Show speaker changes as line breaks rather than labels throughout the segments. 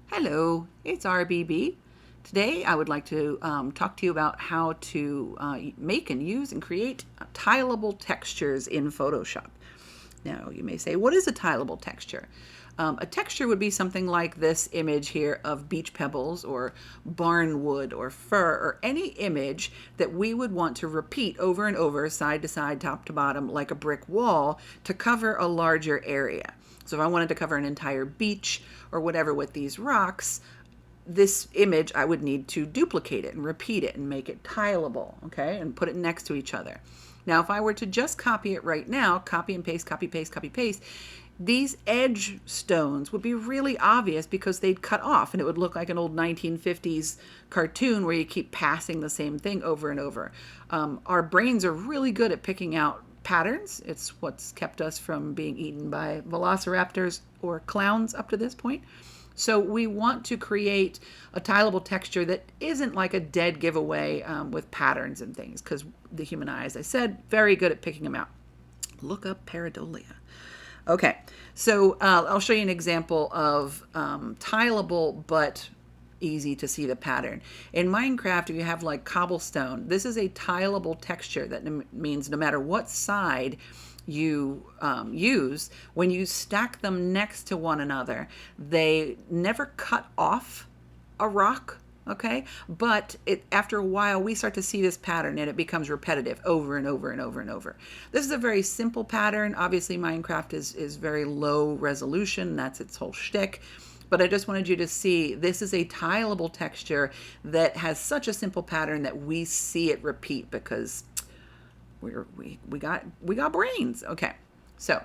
Hello, it's RBB. Today I would like to talk to you about how to make and use and create tileable textures in Photoshop. Now you may say, what is a tileable texture? A texture would be something like this image here of beach pebbles or barn wood or fur or any image that we would want to repeat over and over, side to side, top to bottom, like a brick wall to cover a larger area. So if I wanted to cover an entire beach or whatever with these rocks, this image, I would need to duplicate it and repeat it and make it tileable, okay, and put it next to each other. Now, if I were to just copy it right now, copy and paste, copy, paste, copy, paste, these edge stones would be really obvious because they'd cut off and it would look like an old 1950s cartoon where you keep passing the same thing over and over. Our brains are really good at picking out patterns. It's what's kept us from being eaten by velociraptors or clowns up to this point. So we want to create a tileable texture that isn't like a dead giveaway with patterns and things, because the human eye, as I said, very good at picking them out. Look up pareidolia. Okay, so I'll show you an example of tileable but easy to see the pattern. In Minecraft, if you have like cobblestone, this is a tileable texture. That means no matter what side you use, when you stack them next to one another, they never cut off a rock, okay? But after a while, we start to see this pattern and it becomes repetitive over and over and over and over. This is a very simple pattern. Obviously, Minecraft is very low resolution. That's its whole shtick. But I just wanted you to see this is a tileable texture that has such a simple pattern that we see it repeat because we got brains. Okay, so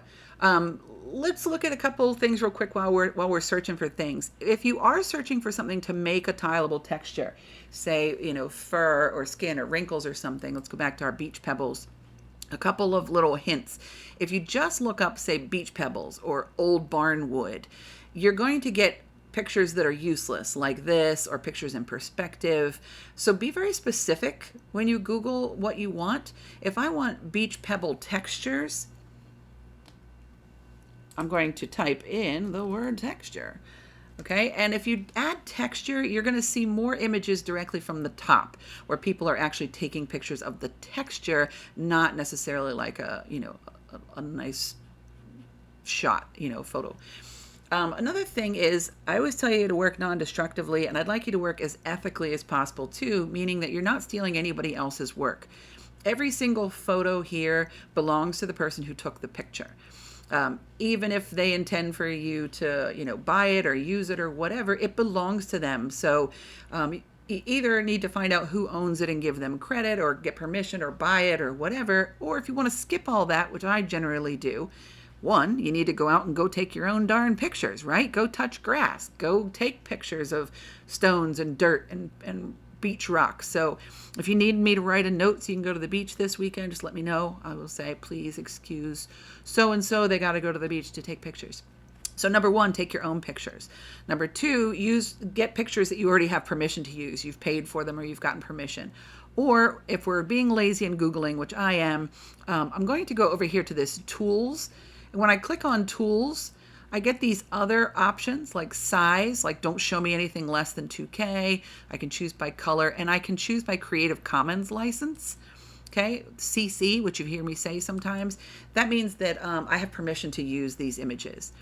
let's look at a couple things real quick while we're searching for things. If you are searching for something to make a tileable texture, say fur or skin or wrinkles or something, let's go back to our beach pebbles. A couple of little hints. If you just look up, say, beach pebbles or old barn wood, you're going to get pictures that are useless like this, or pictures in perspective. So be very specific when you Google what you want. If I want beach pebble textures, I'm going to type in the word texture. Okay, and if you add texture, you're going to see more images directly from the top where people are actually taking pictures of the texture, not necessarily like a nice shot, photo. Another thing is, I always tell you to work non-destructively, and I'd like you to work as ethically as possible too, meaning that you're not stealing anybody else's work. Every single photo here belongs to the person who took the picture. Even if they intend for you to, buy it or use it or whatever, it belongs to them. So you either need to find out who owns it and give them credit or get permission or buy it or whatever. Or if you want to skip all that, which I generally do, one, you need to go out and go take your own darn pictures, right? Go touch grass. Go take pictures of stones and dirt and beach rocks. So if you need me to write a note so you can go to the beach this weekend, just let me know. I will say, please excuse so-and-so, they got to go to the beach to take pictures. So number one, take your own pictures. Number two, get pictures that you already have permission to use. You've paid for them or you've gotten permission. Or if we're being lazy and Googling, which I am, I'm going to go over here to this tools. And when I click on tools, I get these other options like size, like don't show me anything less than 2K. I can choose by color, and I can choose by Creative Commons license. Okay, CC, which you hear me say sometimes, that means that I have permission to use these images.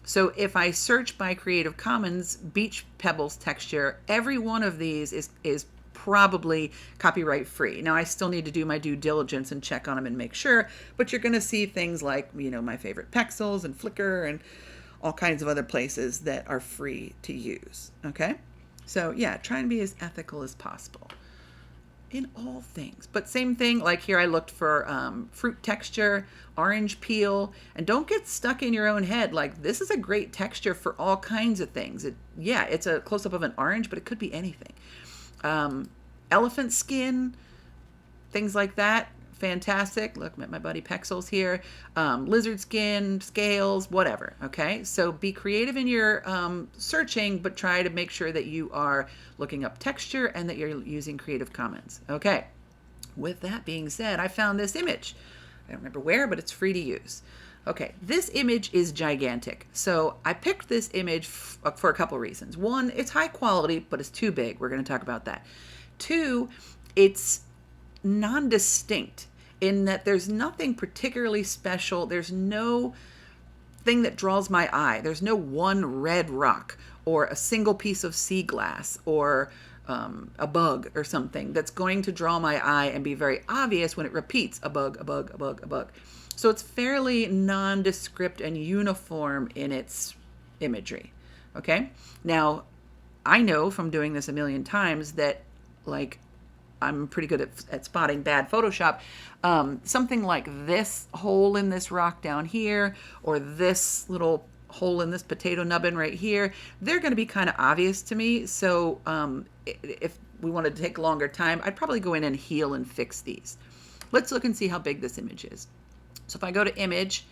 So if I search by Creative Commons beach pebbles texture, every one of these is probably copyright free. Now I still need to do my due diligence and check on them and make sure, but you're going to see things like, my favorite Pexels and Flickr and all kinds of other places that are free to use. Okay? So yeah, try and be as ethical as possible in all things. But same thing, like here I looked for fruit texture, orange peel, and don't get stuck in your own head. Like this is a great texture for all kinds of things. It's a close-up of an orange, but it could be anything. Elephant skin, things like that, fantastic. Look, at my buddy Pexels here. Lizard skin, scales, whatever. Okay, so be creative in your searching, but try to make sure that you are looking up texture and that you're using Creative Commons. Okay, with that being said, I found this image. I don't remember where, but it's free to use. Okay, this image is gigantic. So I picked this image for a couple of reasons. One, it's high quality, but it's too big. We're going to talk about that. Two, it's non-distinct in that there's nothing particularly special. There's no thing that draws my eye. There's no one red rock or a single piece of sea glass or a bug or something that's going to draw my eye and be very obvious when it repeats a bug, a bug, a bug, a bug. So it's fairly nondescript and uniform in its imagery. Okay. Now, I know from doing this a million times that, like, I'm pretty good at spotting bad Photoshop. Something like this hole in this rock down here, or this little hole in this potato nubbin right here, they're going to be kind of obvious to me. So if we wanted to take longer time, I'd probably go in and heal and fix these. Let's look and see how big this image is. So if I go to image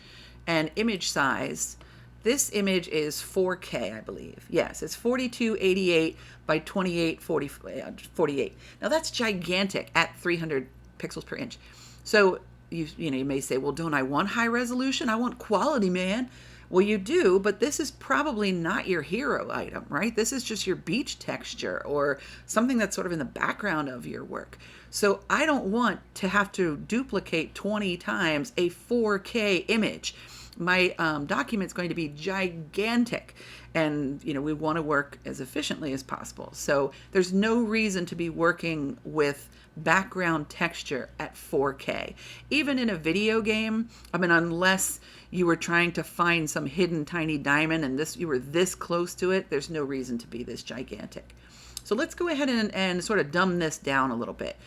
and image size, this image is 4K, I believe. Yes, it's 4288 by 2848. Now that's gigantic at 300 pixels per inch. So you may say, well, don't I want high resolution? I want quality, man. Well, you do, but this is probably not your hero item, right? This is just your beach texture or something that's sort of in the background of your work. So I don't want to have to duplicate 20 times a 4K image. My document's going to be gigantic, and we want to work as efficiently as possible. So there's no reason to be working with background texture at 4K. Even in a video game, I mean, unless you were trying to find some hidden tiny diamond and you were this close to it, there's no reason to be this gigantic. So let's go ahead and sort of dumb this down a little bit.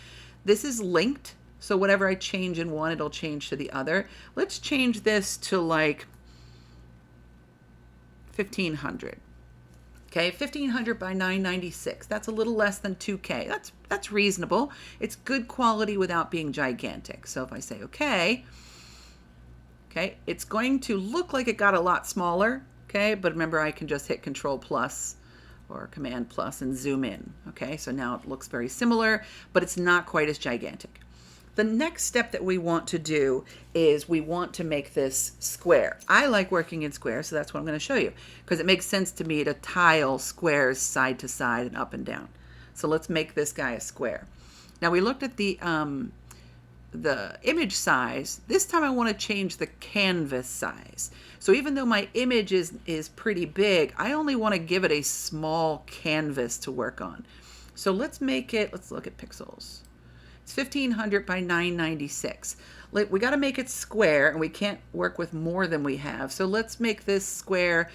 This is linked. So whatever I change in one, it'll change to the other. Let's change this to like 1500. Okay, 1500 by 996. That's a little less than 2K. That's reasonable. It's good quality without being gigantic. So if I say okay, it's going to look like it got a lot smaller. Okay, but remember I can just hit Control plus or Command plus and zoom in. Okay, so now it looks very similar, but it's not quite as gigantic. The next step that we want to do is we want to make this square. I like working in squares, so that's what I'm going to show you, because it makes sense to me to tile squares side to side and up and down. So let's make this guy a square. Now we looked at the image size. This time I want to change the canvas size. So even though my image is pretty big, I only want to give it a small canvas to work on. So let's look at pixels. 1500 by 996. We got to make it square, and we can't work with more than we have. So let's make this square.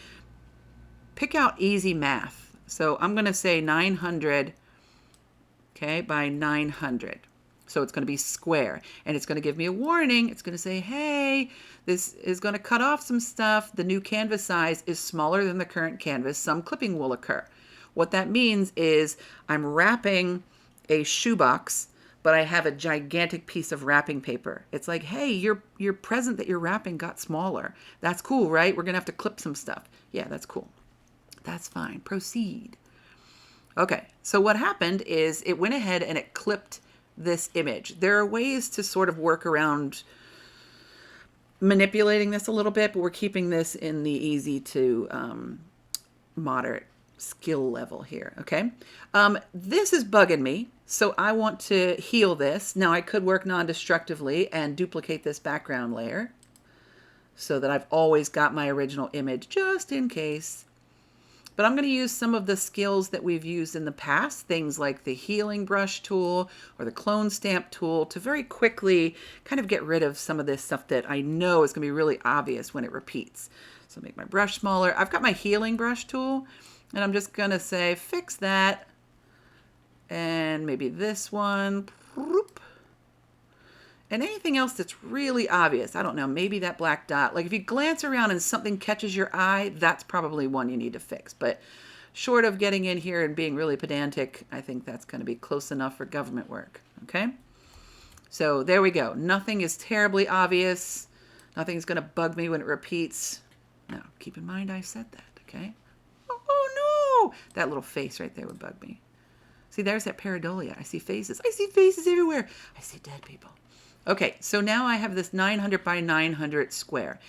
Pick out easy math. So I'm going to say 900, by 900. So it's going to be square, and it's going to give me a warning. It's going to say, hey, this is going to cut off some stuff. The new canvas size is smaller than the current canvas. Some clipping will occur. What that means is I'm wrapping a shoebox, but I have a gigantic piece of wrapping paper. It's like, hey, your present that you're wrapping got smaller. That's cool, right? We're going to have to clip some stuff. Yeah, that's cool. That's fine. Proceed. Okay, so what happened is it went ahead and it clipped this image. There are ways to sort of work around manipulating this a little bit, but we're keeping this in the easy to moderate skill level here, okay? This is bugging me, so I want to heal this. Now I could work non-destructively and duplicate this background layer so that I've always got my original image just in case. But I'm going to use some of the skills that we've used in the past, things like the healing brush tool or the clone stamp tool, to very quickly kind of get rid of some of this stuff that I know is going to be really obvious when it repeats. So make my brush smaller. I've got my healing brush tool, and I'm just going to say fix that, and maybe this one, and anything else that's really obvious. I don't know, maybe that black dot. Like if you glance around and something catches your eye, that's probably one you need to fix. But short of getting in here and being really pedantic, I think that's going to be close enough for government work. Okay? So there we go. Nothing is terribly obvious. Nothing's going to bug me when it repeats. Now, keep in mind I said that, okay? Oh no! That little face right there would bug me. See, there's that pareidolia. I see faces. I see faces everywhere. I see dead people. Okay, so now I have this 900 by 900 square.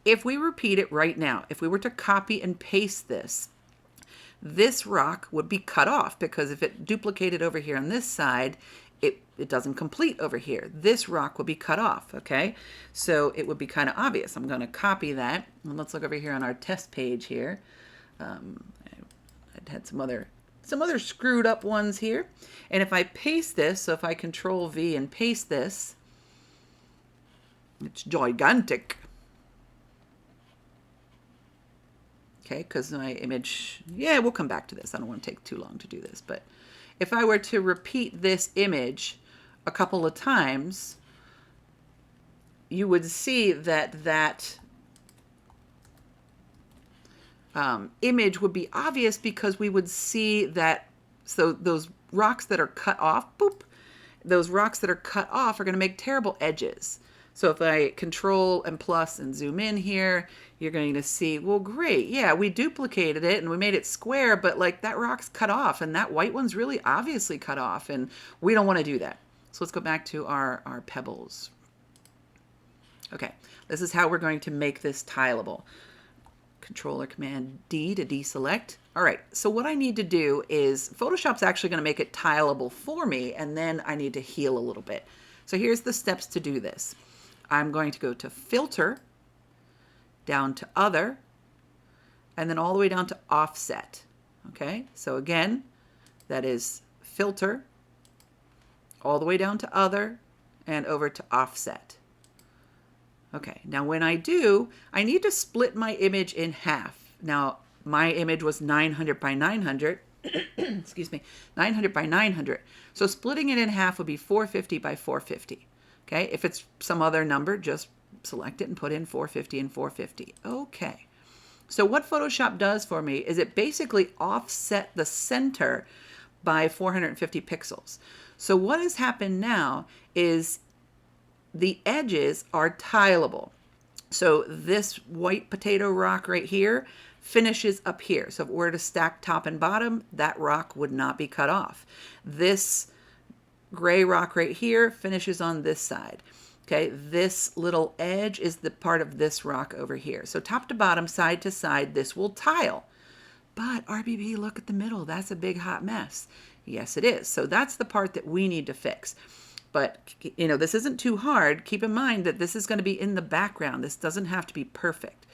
if we repeat it right now, if we were to copy and paste this rock would be cut off, because if it duplicated over here on this side, it doesn't complete over here. This rock would be cut off, okay? So it would be kind of obvious. I'm going to copy that. And let's look over here on our test page here. I had some other screwed up ones here. And if I paste this, so if I Control V and paste this, it's gigantic. Okay, because my image, yeah, we'll come back to this. I don't want to take too long to do this. But if I were to repeat this image a couple of times, you would see that image would be obvious, because we would see that, so those rocks that are cut off, boop, those rocks that are cut off are going to make terrible edges. So if I Control and plus and zoom in here, you're going to see, well, great. Yeah, we duplicated it and we made it square, but like that rock's cut off and that white one's really obviously cut off, and we don't want to do that. So let's go back to our pebbles. Okay, this is how we're going to make this tileable. Control or Command D to deselect. All right, so what I need to do is, Photoshop's actually going to make it tileable for me, and then I need to heal a little bit. So here's the steps to do this. I'm going to go to Filter, down to Other, and then all the way down to Offset. Okay, so again, that is Filter, all the way down to Other, and over to Offset. Okay, now when I do, I need to split my image in half. Now, my image was 900 by 900, excuse me, 900 by 900. So splitting it in half would be 450 by 450. Okay, if it's some other number, just select it and put in 450 and 450. Okay, so what Photoshop does for me is it basically offset the center by 450 pixels. So what has happened now is the edges are tileable. So this white potato rock right here finishes up here. So if it were to stack top and bottom, that rock would not be cut off. This gray rock right here finishes on this side. Okay, this little edge is the part of this rock over here. So top to bottom, side to side, this will tile. But RBB, look at the middle. That's a big hot mess. Yes, it is. So that's the part that we need to fix. But, you know, this isn't too hard. Keep in mind that this is going to be in the background. This doesn't have to be perfect.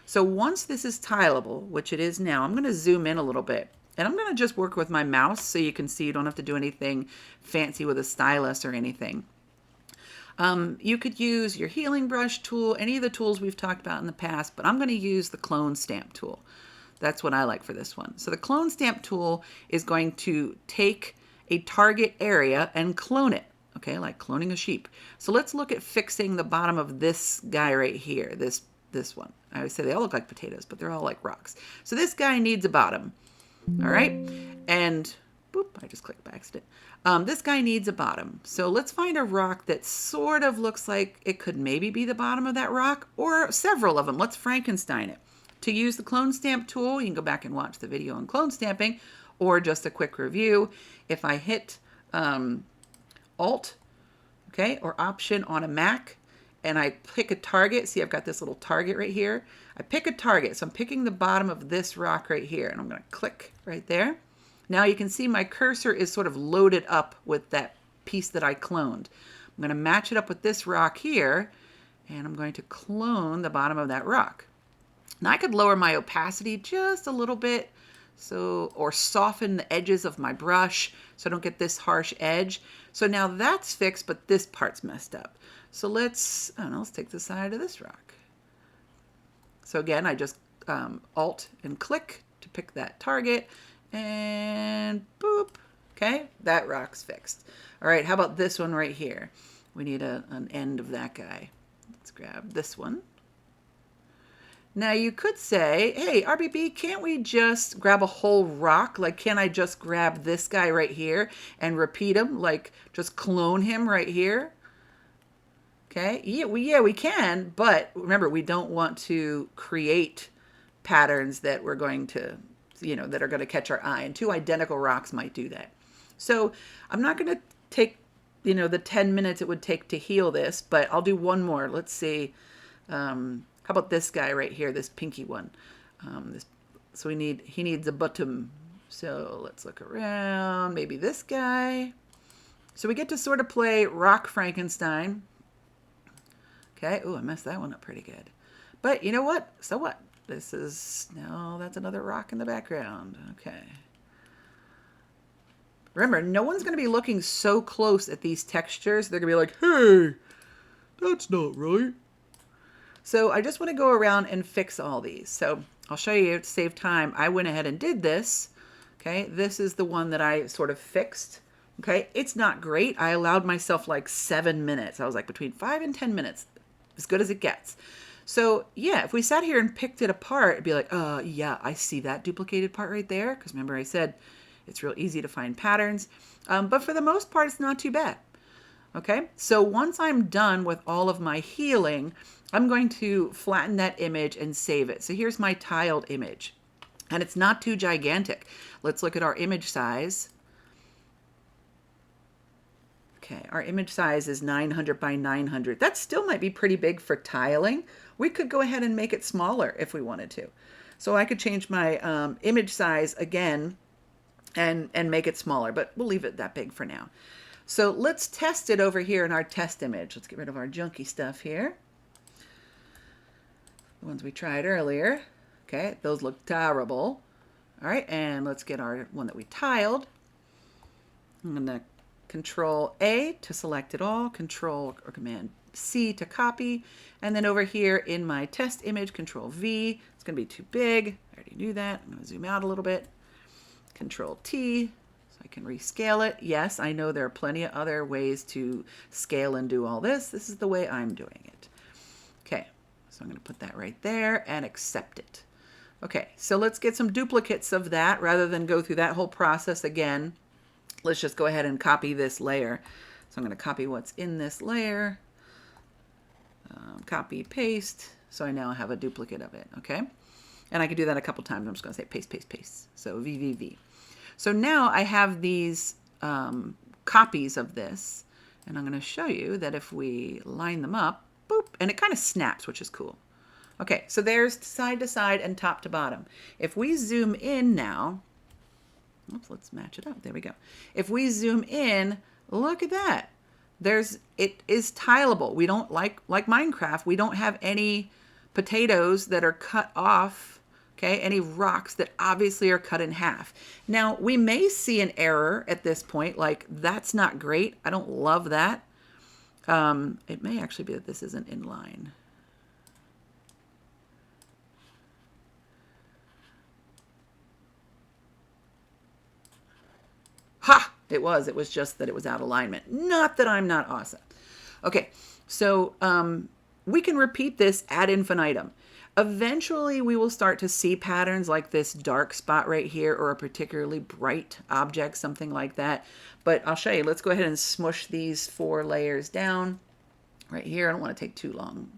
So once this is tileable, which it is now, I'm going to zoom in a little bit. And I'm going to just work with my mouse so you can see you don't have to do anything fancy with a stylus or anything. You could use your healing brush tool, any of the tools we've talked about in the past, but I'm going to use the clone stamp tool. That's what I like for this one. So the clone stamp tool is going to take a target area and clone it. Okay, like cloning a sheep. So let's look at fixing the bottom of this guy right here, this one. I always say they all look like potatoes, but they're all like rocks. So this guy needs a bottom. All right, and boop, I just clicked by accident. This guy needs a bottom. So let's find a rock that sort of looks like it could maybe be the bottom of that rock, or several of them. Let's Frankenstein it. To use the clone stamp tool, you can go back and watch the video on clone stamping, or just a quick review. If I hit Alt, okay, or Option on a Mac, and I pick a target, see I've got this little target right here. I pick a target, so I'm picking the bottom of this rock right here, and I'm going to click right there. Now you can see my cursor is sort of loaded up with that piece that I cloned. I'm going to match it up with this rock here, and I'm going to clone the bottom of that rock. Now I could lower my opacity just a little bit, so, or soften the edges of my brush so I don't get this harsh edge. So now that's fixed, but this part's messed up. So let's, I don't know, let's take the side of this rock. So again, I just Alt and click to pick that target, and boop, okay, that rock's fixed. All right, how about this one right here? We need an end of that guy. Let's grab this one. Now you could say, hey, RBB, can't we just grab a whole rock? Like, can I just grab this guy right here and repeat him? Like, just clone him right here? Okay, yeah, we can, but remember, we don't want to create patterns that we're going to, you know, that are going to catch our eye, and two identical rocks might do that. So I'm not going to take, you know, the 10 minutes it would take to heal this, but I'll do one more. Let's see. How about this guy right here, this pinky one? So he needs a bottom. So let's look around, maybe this guy. So we get to sort of play Rock Frankenstein. Okay, oh, I messed that one up pretty good. But you know what? So what? No, that's another rock in the background. Okay. Remember, no one's going to be looking so close at these textures. They're going to be like, hey, that's not right. So I just want to go around and fix all these. So I'll show you to save time. I went ahead and did this. Okay, this is the one that I sort of fixed. Okay, it's not great. I allowed myself like 7 minutes. I was like between 5 and 10 minutes, as good as it gets. So yeah, if we sat here and picked it apart, it'd be like, yeah, I see that duplicated part right there. Because remember I said it's real easy to find patterns. But for the most part, it's not too bad. Okay, so once I'm done with all of my healing, I'm going to flatten that image and save it. So here's my tiled image. And it's not too gigantic. Let's look at our image size. Okay, our image size is 900 by 900. That still might be pretty big for tiling. We could go ahead and make it smaller if we wanted to. So I could change my image size again and make it smaller, but we'll leave it that big for now. So let's test it over here in our test image. Let's get rid of our junky stuff here. The ones we tried earlier. Okay, those look terrible. All right, and let's get our one that we tiled. I'm going to Control A to select it all, Control or Command C to copy, and then over here in my test image, Control V. It's going to be too big. I already knew that. I'm going to zoom out a little bit. Control T so I can rescale it. Yes, I know there are plenty of other ways to scale and do all this. This is the way I'm doing it. Okay, so I'm going to put that right there and accept it. Okay, so let's get some duplicates of that rather than go through that whole process again. Let's just go ahead and copy this layer. So I'm going to copy what's in this layer, copy, paste. So I now have a duplicate of it, okay? And I can do that a couple times. I'm just going to say paste, paste, paste. So VVV. So now I have these copies of this, and I'm going to show you that if we line them up, boop, and it kind of snaps, which is cool. Okay, so there's side to side and top to bottom. If we zoom in now, oops, let's match it up. There we go. If we zoom in, look at that. It is tileable. We don't like Minecraft. We don't have any potatoes that are cut off. Okay, any rocks that obviously are cut in half. Now we may see an error at this point. Like that's not great. I don't love that. It may actually be that this isn't in line. Ha! It was just that it was out of alignment. Not that I'm not awesome. Okay, so we can repeat this ad infinitum. Eventually, we will start to see patterns like this dark spot right here or a particularly bright object, something like that. But I'll show you. Let's go ahead and smush these 4 layers down right here. I don't want to take too long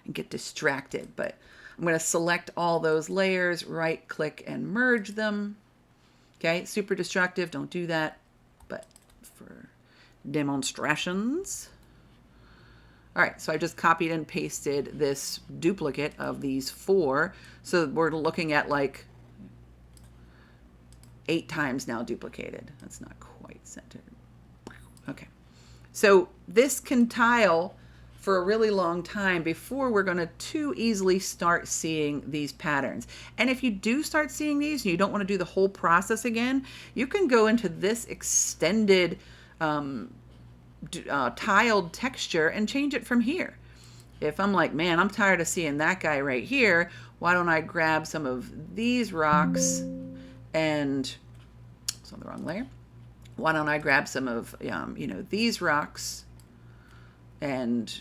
and get distracted, but I'm going to select all those layers, right-click and merge them. Okay, super destructive, don't do that, but for demonstrations. All right, so I just copied and pasted this duplicate of these 4. So we're looking at like 8 times now duplicated. That's not quite centered. Okay, so this can tile for a really long time before we're going to too easily start seeing these patterns. And if you do start seeing these and you don't want to do the whole process again, you can go into this extended tiled texture and change it from here. If I'm like, man, I'm tired of seeing that guy right here, why don't I grab some of these rocks and, it's on the wrong layer. Why don't I grab some of, these rocks and,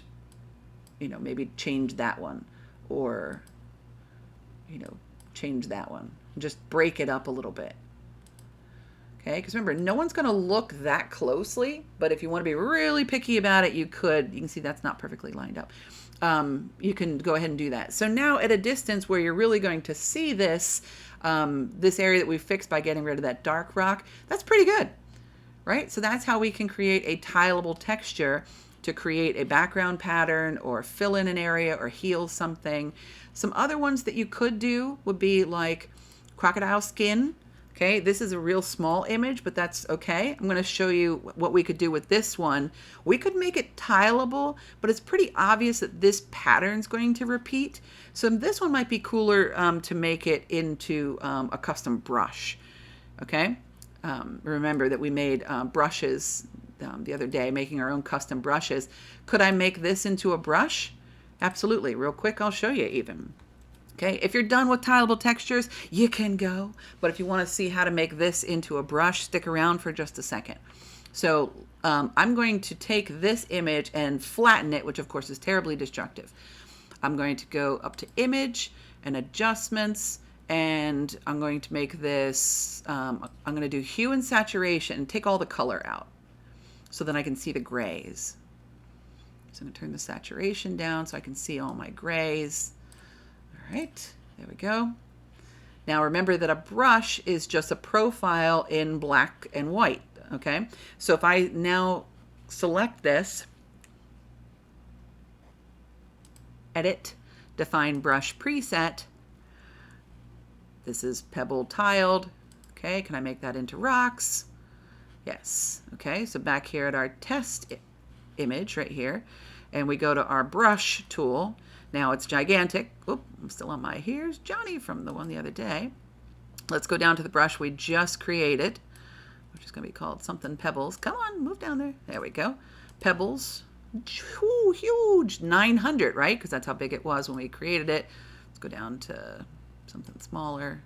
maybe change that one or, change that one. Just break it up a little bit. Okay, because remember, no one's going to look that closely, but if you want to be really picky about it, you could. You can see that's not perfectly lined up. You can go ahead and do that. So now at a distance where you're really going to see this, this area that we fixed by getting rid of that dark rock, that's pretty good, right? So that's how we can create a tileable texture to create a background pattern or fill in an area or heal something. Some other ones that you could do would be like crocodile skin. Okay, this is a real small image, but that's okay. I'm going to show you what we could do with this one. We could make it tileable, but it's pretty obvious that this pattern's going to repeat. So this one might be cooler to make it into a custom brush. Okay, remember that we made brushes the other day, making our own custom brushes. Could I make this into a brush? Absolutely. Real quick, I'll show you even. Okay, if you're done with tileable textures, you can go. But if you want to see how to make this into a brush, stick around for just a second. So I'm going to take this image and flatten it, which of course is terribly destructive. I'm going to go up to Image and Adjustments, and I'm going to make this, I'm going to do Hue and Saturation and take all the color out so then I can see the grays. So I'm going to turn the saturation down so I can see all my grays. All right, there we go. Now remember that a brush is just a profile in black and white, okay? So if I now select this, Edit, Define Brush Preset, this is pebble tiled, okay? Can I make that into rocks? Yes, okay, so back here at our test image right here, and we go to our brush tool. Now it's gigantic. Oop, I'm still on my, here's Johnny from the one the other day. Let's go down to the brush we just created, which is going to be called something Pebbles. Come on, move down there. There we go. Pebbles. Ooh, huge. 900, right? Because that's how big it was when we created it. Let's go down to something smaller,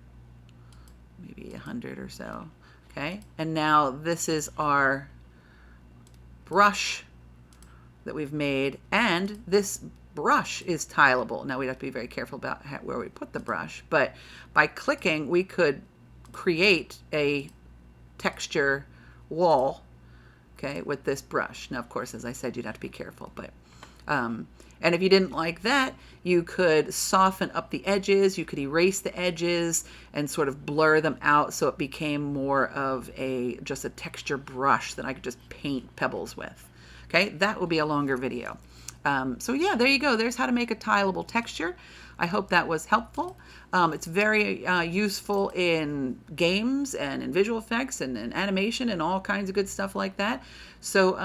maybe 100 or so. Okay, and now this is our brush that we've made, and this brush is tileable. Now we'd have to be very careful about where we put the brush, but by clicking we could create a texture wall, okay, with this brush. Now of course, as I said, you'd have to be careful, but and if you didn't like that, you could soften up the edges, you could erase the edges and sort of blur them out so it became more of just a texture brush that I could just paint pebbles with. Okay, that will be a longer video. So yeah, there you go. There's how to make a tileable texture. I hope that was helpful. It's very useful in games and in visual effects and in animation and all kinds of good stuff like that. So,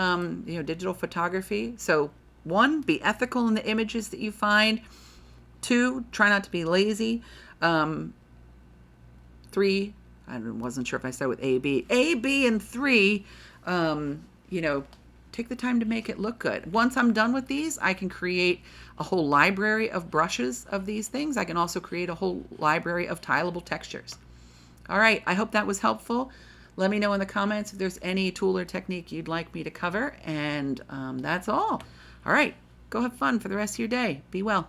you know, digital photography. So 1, be ethical in the images that you find. 2, try not to be lazy. 3, I wasn't sure if I started with A, B. A, B, and 3, you know, take the time to make it look good. Once I'm done with these, I can create a whole library of brushes of these things. I can also create a whole library of tileable textures. All right, I hope that was helpful. Let me know in the comments if there's any tool or technique you'd like me to cover, and that's all. All right, go have fun for the rest of your day. Be well.